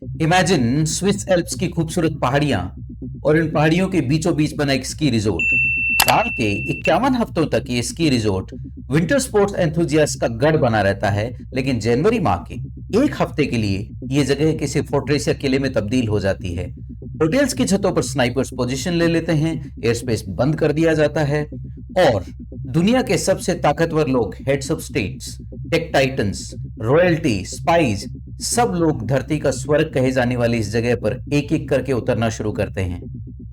Imagine Swiss Alps की खूबसूरत पहाड़ियां और इन पहाड़ियों के बीचों बीच बना एक स्की रिजोर्ट। साल के 51 हफ्तों तक ये ski resort winter sports enthusiast का गढ़ बना रहता है, लेकिन जनवरी माह के एक हफ्ते के लिए ये जगह किसी फोर्ट्रेस या किले में तब्दील हो जाती है। होटल्स की छतों पर स्नाइपर्स पोजीशन ले लेते हैं, एयर स्पेस बंद कर दिया जाता है और दुनिया के सबसे ताकतवर लोग, heads of states, tech titans, royalty, spies, सब लोग धरती का स्वर्ग कहे जाने वाली इस जगह पर एक एक करके उतरना शुरू करते हैं।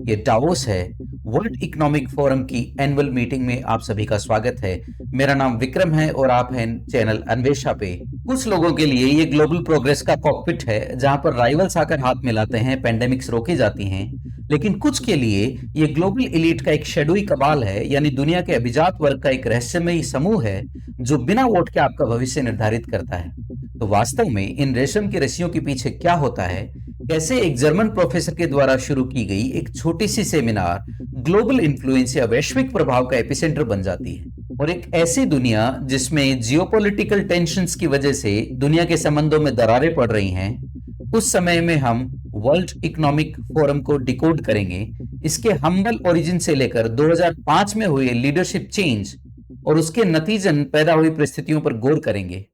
ये डावोस है। वर्ल्ड इकोनॉमिक फोरम की एनुअल मीटिंग में आप सभी का स्वागत है। मेरा नाम विक्रम है और आप हैं चैनल अन्वेषा पे। कुछ लोगों के लिए ये ग्लोबल प्रोग्रेस का कॉकपिट है, जहां पर राइवल्स आकर हाथ मिलाते हैं, पेंडेमिक्स रोकी जाती हैं। लेकिन कुछ के लिए ये ग्लोबल एलीट का एक शेडोई कबाल है, यानी दुनिया के अभिजात वर्ग का एक रहस्यमयी समूह है जो बिना वोट के आपका भविष्य निर्धारित करता है। तो वास्तव में इन रेशम की रस्सियों के पीछे क्या होता है? कैसे एक जर्मन प्रोफेसर के द्वारा शुरू की गई एक छोटी सी सेमिनार ग्लोबल इन्फ्लुएंस या वैश्विक प्रभाव का एपिसेंटर बन जाती है? और एक ऐसी दुनिया जिसमें जियोपॉलिटिकल टेंशन्स की वजह से दुनिया के संबंधों में दरारें पड़ रही हैं, उस समय में हम वर्ल्ड इकोनॉमिक फोरम को डिकोड करेंगे, इसके हम्बल ओरिजिन से लेकर 2005 में हुए लीडरशिप चेंज और उसके नतीजन पैदा हुई परिस्थितियों पर गौर करेंगे।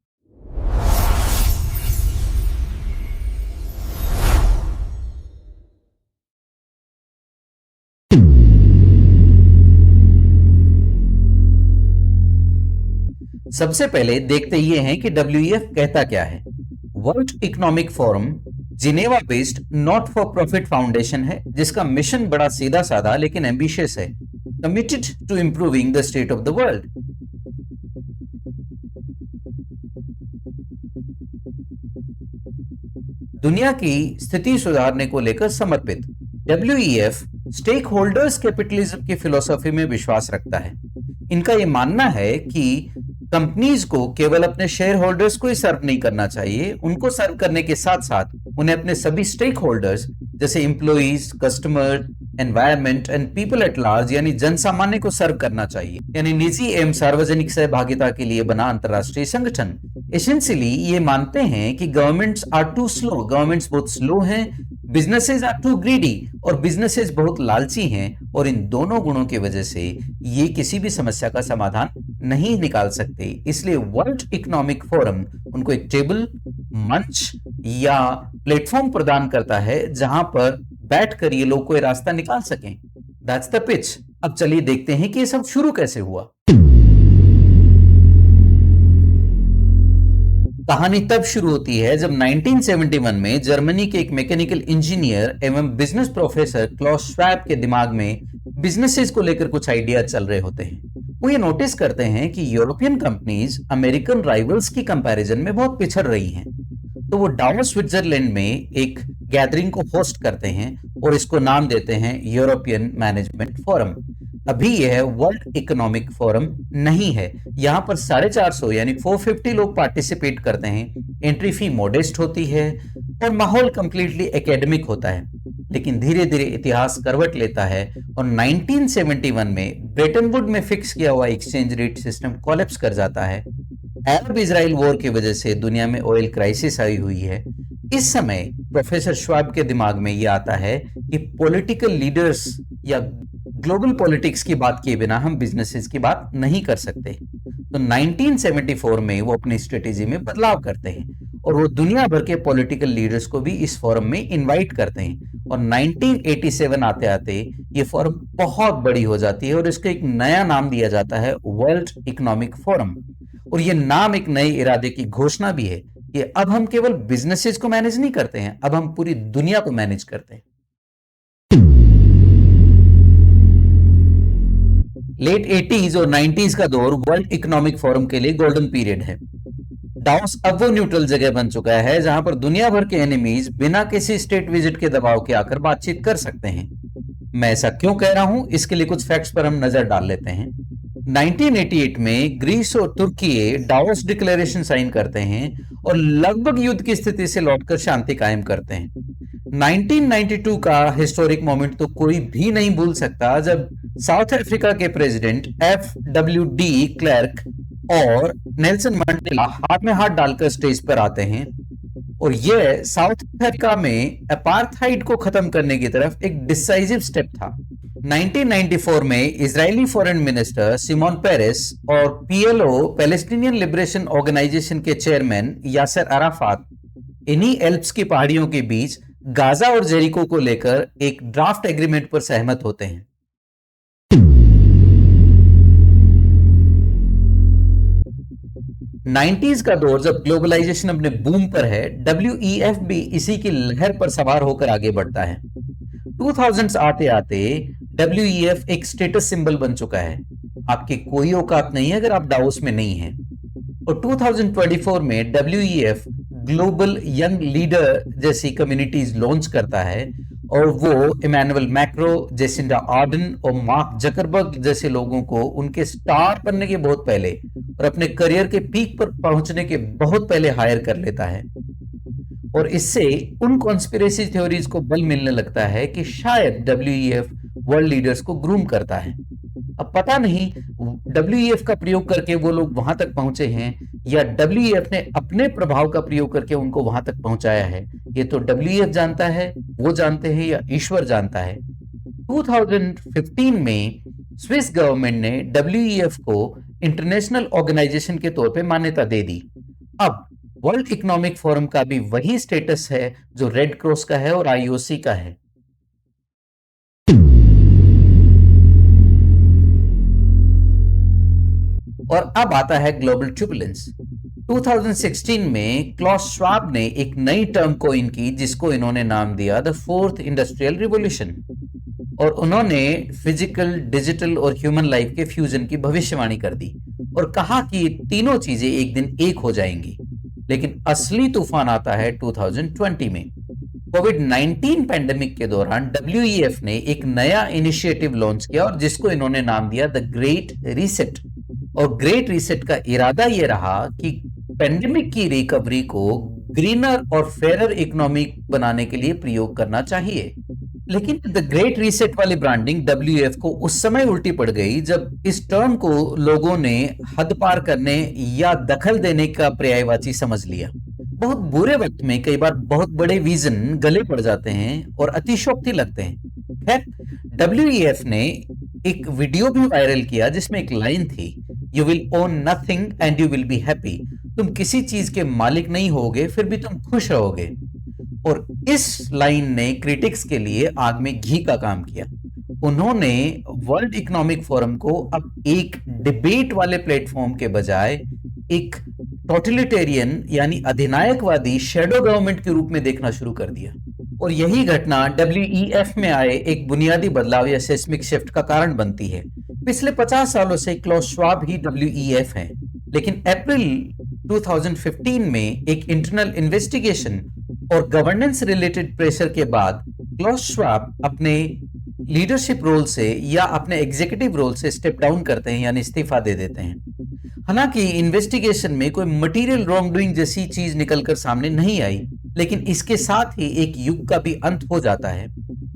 सबसे पहले देखते ये हैं कि WEF कहता क्या है। World Economic Forum Geneva based not for profit foundation है, जिसका मिशन बड़ा सीधा साधा लेकिन एम्बिशियस है, committed to improving the state of the world. दुनिया की स्थिति सुधारने को लेकर समर्पित। WEF स्टेक होल्डर्स कैपिटलिज्म की फिलॉसफी में विश्वास रखता है। इनका यह मानना है कि कंपनीज को केवल अपने शेयर होल्डर्स को ही सर्व नहीं करना चाहिए, उनको सर्व करने के साथ साथ उन्हें अपने सभी स्टेक होल्डर्स जैसे employees, customer, environment and people at large यानी जन सामान्य को सर्व करना चाहिए। यानी निजी एवं सार्वजनिक सहभागिता के लिए बना अंतरराष्ट्रीय संगठन। एसेंशियली ये मानते हैं कि governments are too slow, governments बहुत स्लो हैं, बिजनेसेस आर टू ग्रीडी और बिजनेसेस बहुत लालची हैं, और इन दोनों गुणों की वजह से ये किसी भी समस्या का समाधान नहीं निकाल सकते। इसलिए वर्ल्ड इकोनॉमिक फोरम उनको एक टेबल, मंच या प्लेटफॉर्म प्रदान करता है जहां पर बैठकर ये लोग कोई रास्ता निकाल सकें। That's the pitch. अब चलिए देखते हैं कि ये सब शुरू कैसे हुआ। कहानी तब शुरू होती है जब 1971 में जर्मनी के एक मैकेनिकल इंजीनियर एवं बिजनेस प्रोफेसर क्लॉस श्वाब के दिमाग में बिजनेसेस को लेकर कुछ आइडिया चल रहे होते हैं। वो ये नोटिस करते हैं कि यूरोपियन कंपनीज अमेरिकन राइवल्स की कंपैरिजन में बहुत पिछड़ रही हैं। तो वो डावोस स्विट्जरलैंड में एक गैदरिंग को होस्ट करते हैं और इसको नाम देते हैं यूरोपियन मैनेजमेंट फोरम। अभी यह वर्ल्ड इकोनॉमिक फोरम नहीं है। यहां पर 450 यानी 450 लोग पार्टिसिपेट करते हैं। एंट्री फी मॉडेस्ट होती है और माहौल कंप्लीटली एकेडमिक होता है। लेकिन धीरे धीरे इतिहास करवट लेता है और 1971 में ब्रेटन वुड में फिक्स किया हुआ एक्सचेंज रेट सिस्टम कोलैप्स कर जाता है। अरब इजराइल वॉर की वजह से दुनिया में ऑयल क्राइसिस आई हुई है। इस समय प्रोफेसर श्वाब के दिमाग में यह आता है कि पॉलिटिकल लीडर्स या ग्लोबल पॉलिटिक्स की बात किए बिना हम बिजनेसेस की बात नहीं कर सकते। तो 1974 में वो अपनी स्ट्रेटेजी में बदलाव करते हैं और वो दुनिया भर के पॉलिटिकल लीडर्स को भी इस फोरम में इनवाइट करते हैं। और 1987 आते आते ये फोरम बहुत बड़ी हो जाती है और इसको एक नया नाम दिया जाता है वर्ल्ड इकोनॉमिक फोरम। और ये नाम एक नए इरादे की घोषणा भी है कि अब हम केवल बिजनेसेस को मैनेज नहीं करते हैं, अब हम पूरी दुनिया को मैनेज करते हैं। लेट 80s और 90s का दौर वर्ल्ड इकोनॉमिक फोरम के लिए गोल्डन पीरियड है। डावोस अब वो न्यूट्रल जगह बन चुका है जहां पर दुनिया भर के एनिमीज बिना किसी स्टेट विजिट के दबाव के आकर बातचीत कर सकते हैं। मैं ऐसा क्यों कह रहा हूं, इसके लिए कुछ फैक्ट्स पर हम नजर डाल लेते हैं। 1988 में ग्रीस और तुर्की डावोस डिक्लेरेशन साइन करते हैं और लगभग युद्ध की स्थिति से लौटकर शांति कायम करते हैं। 1992 का हिस्टोरिक मोमेंट तो कोई भी नहीं भूल सकता, जब साउथ अफ्रीका के प्रेसिडेंट FWD क्लर्क और नेल्सन मंडेला हाथ में हाथ डालकर स्टेज पर आते हैं और यह साउथ अफ्रीका में अपार्थाइड को खत्म करने की तरफ एक डिसाइसिव स्टेप था। 1994 में Israeli foreign minister Shimon Peres और पीएलओ पैलेस्टीनियन लिबरेशन ऑर्गेनाइजेशन के चेयरमैन यासर अराफात इन्हीं एल्प्स की पहाड़ियों के बीच गाजा और जेरिको को लेकर एक ड्राफ्ट एग्रीमेंट पर सहमत होते हैं। नाइन्टीज का दौर जब ग्लोबलाइजेशन अपने बूम पर है, WEF भी इसी की लहर पर सवार होकर आगे बढ़ता है। 2000s आते आते WEF एक स्टेटस सिंबल बन चुका है। आपकी कोई औकात नहीं है अगर आप डाउस में नहीं हैं। और 2024 में WEF ग्लोबल यंग लीडर जैसी कम्युनिटीज लॉन्च करता है और वो इमैनुअल मैक्रो, जेसिंडा आर्डन और मार्क जकरबर्ग जैसे लोगों को उनके स्टार बनने के बहुत पहले और अपने करियर के पीक पर पहुंचने के बहुत पहले हायर कर लेता है। और इससे उन कॉन्स्पिरेसी थ्योरीज को बल मिलने लगता है कि शायद WEF वर्ल्ड लीडर्स को ग्रूम करता है। अब पता नहीं WEF का प्रयोग करके वो लोग वहां तक पहुंचे हैं या WEF ने अपने प्रभाव का प्रयोग करके उनको वहां तक पहुंचाया है। ये तो WEF जानता है, वो जानते हैं या ईश्वर जानता है। 2015 में स्विस गवर्नमेंट ने WEF को इंटरनेशनल ऑर्गेनाइजेशन के तौर पे मान्यता दे दी। अब वर्ल्ड इकोनॉमिक फोरम का भी वही स्टेटस है जो रेड क्रॉस का है और IOC का है। और अब आता है ग्लोबल ट्यूबुलेंस। 2016 में क्लॉस श्वाब ने एक नई टर्म कोइन की जिसको इन्होंने नाम दिया द फोर्थ इंडस्ट्रियल रिवॉल्यूशन। और उन्होंने फिजिकल, डिजिटल और ह्यूमन लाइफ के फ्यूजन की भविष्यवाणी कर दी और कहा कि ये तीनों चीजें एक दिन एक हो जाएंगी। लेकिन असली तूफान आता है 2020 में। कोविड-19 पैंडेमिक के दौरान WEF ने एक नया इनिशिएटिव लॉन्च किया और जिसको इन्होंने नाम दिया द ग्रेट रीसेट। और ग्रेट रीसेट का इरादा यह रहा कि पैंडेमिक की रिकवरी को ग्रीनर और फेयर इकोनॉमी बनाने के लिए प्रयोग करना चाहिए। लेकिन द ग्रेट रीसेट वाली ब्रांडिंग WEF को उस समय उल्टी पड़ गई जब इस टर्म को लोगों ने हद पार करने या दखल देने का पर्यायवाची समझ लिया। बहुत बुरे वक्त में कई बार बहुत बड़े विजन गले पड़ जाते हैं और अतिशयोक्ति लगते हैं। खैर, WEF ने एक वीडियो भी वायरल किया जिसमें एक लाइन थी, you will own nothing and you will be happy. तुम किसी चीज के मालिक नहीं होगे फिर भी तुम खुश रहोगे। और इस लाइन ने क्रिटिक्स के लिए आग में घी का काम किया। उन्होंने वर्ल्ड इकोनॉमिक फोरम को अब एक डिबेट वाले प्लेटफॉर्म के बजाय एक टोटलिटेरियन यानी अधिनायकवादी शैडो गवर्नमेंट के रूप में देखना शुरू कर दिया। और यही घटना WEF में आए एक बुनियादी बदलाव या सेस्मिक शिफ्ट का कारण बनती है। पिछले 50 सालों से क्लॉस श्वाब ही WEF है, लेकिन अप्रैल 2015 में एक इंटरनल इन्वेस्टिगेशन और गवर्नेंस रिलेटेड प्रेशर के बाद क्लॉस श्वाब अपने लीडरशिप रोल से या अपने एग्जीक्यूटिव रोल से स्टेप डाउन करते हैं यानी इस्तीफा दे देते हैं। हालांकि इन्वेस्टिगेशन में कोई मटेरियल रॉन्ग डूइंग जैसी चीज निकलकर सामने नहीं आई, लेकिन इसके साथ ही एक युग का भी अंत हो जाता है।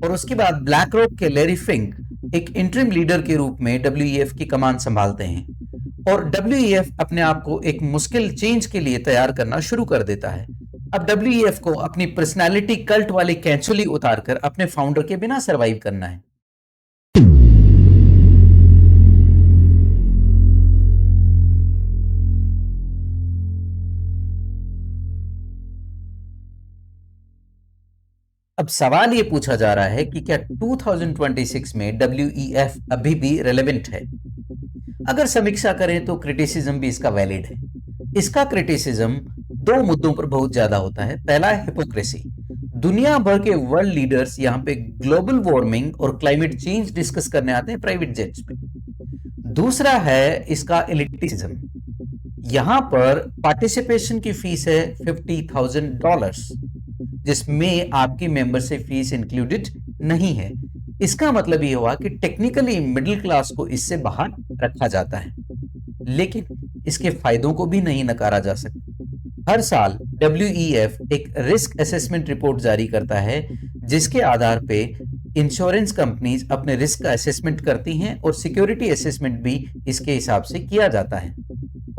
और उसके बाद ब्लैक रॉक के लैरी फिंक एक इंटरिम लीडर के रूप में WEF की कमान संभालते हैं और WEF अपने आप को एक मुश्किल चेंज के लिए तैयार करना शुरू कर देता है। अब WEF को अपनी पर्सनालिटी कल्ट वाली कैंचुली उतारकर अपने फाउंडर के बिना सरवाइव करना है। अब सवाल ये पूछा जा रहा है कि क्या 2026 में WEF अभी भी रेलेवेंट है? अगर समीक्षा करें तो क्रिटिसिज्म भी इसका वैलिड है। इसका क्रिटिसिज्म दो मुद्दों पर बहुत ज्यादा होता है। पहला है हिपोक्रेसी। दुनिया भर के वर्ल्ड लीडर्स यहाँ पे ग्लोबल वार्मिंग और क्लाइमेट चेंज डिस्कस करने आते हैं प्राइवेट जेट्स पे। दूसरा है इसका एलिटिज्म। यहाँ पर पार्टिसिपेशन की फीस है $50,000, जिसमें आपकी मेंबरशिप फीस इंक्लूडेड नहीं है। इसका मतलब ये हुआ कि टेक्निकली मिडिल क्लास को इससे बाहर रखा जाता है, लेकिन इसके फायदों को भी नहीं नकारा जा सकता। हर साल WEF एक रिस्क असेसमेंट रिपोर्ट जारी करता है जिसके आधार पे इंश्योरेंस कंपनीज अपने रिस्क का असेसमेंट करती हैं और सिक्योरिटी असेसमेंट भी इसके हिसाब से किया जाता है।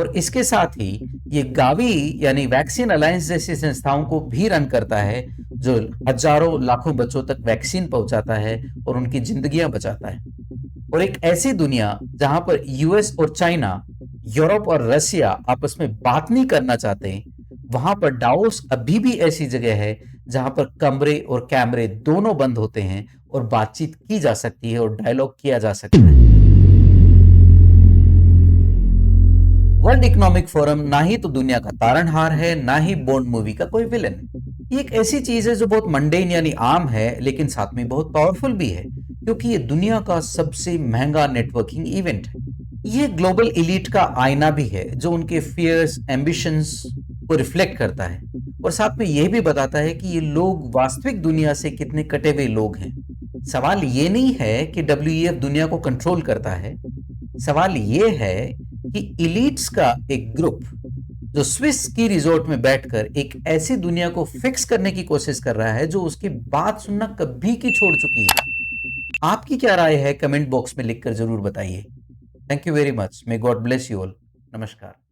और इसके साथ ही ये गावी यानी वैक्सीन अलायंस जैसी संस्थाओं को भी रन करता है, जो हजारों लाखों बच्चों तक वैक्सीन पहुंचाता है और उनकी जिंदगियां बचाता है। और एक ऐसी दुनिया जहां पर यूएस और चाइना, यूरोप और रसिया आपस में बात नहीं करना चाहते, वहां पर डाओस अभी भी ऐसी जगह है जहां पर कमरे और कैमरे दोनों बंद होते हैं और बातचीत की जा सकती है और डायलॉग किया जा सकता है। वर्ल्ड इकोनॉमिक फोरम ना ही तो दुनिया का तारनहार है, ना ही बॉन्ड मूवी का कोई विलन। ये एक ऐसी चीज है जो बहुत मंडेन यानी आम है, लेकिन साथ में बहुत पावरफुल भी है, क्योंकि ये दुनिया का सबसे महंगा नेटवर्किंग इवेंट है। ये ग्लोबल एलीट का आईना भी है, जो उनके फियर्स, एम्बिशंस को रिफ्लेक्ट करता है और साथ में यह भी बताता है कि ये लोग वास्तविक दुनिया से कितने कटे हुए लोग हैं। सवाल ये नहीं है कि डब्ल्यूईएफ दुनिया को कंट्रोल करता है, सवाल ये है कि इलीट्स का एक ग्रुप जो स्विस स्की रिजॉर्ट में बैठकर एक ऐसी दुनिया को फिक्स करने की कोशिश कर रहा है जो उसकी बात सुनना कभी की छोड़ चुकी है। आपकी क्या राय है, कमेंट बॉक्स में लिखकर जरूर बताइए। Thank you very much. May God bless you all. नमस्कार।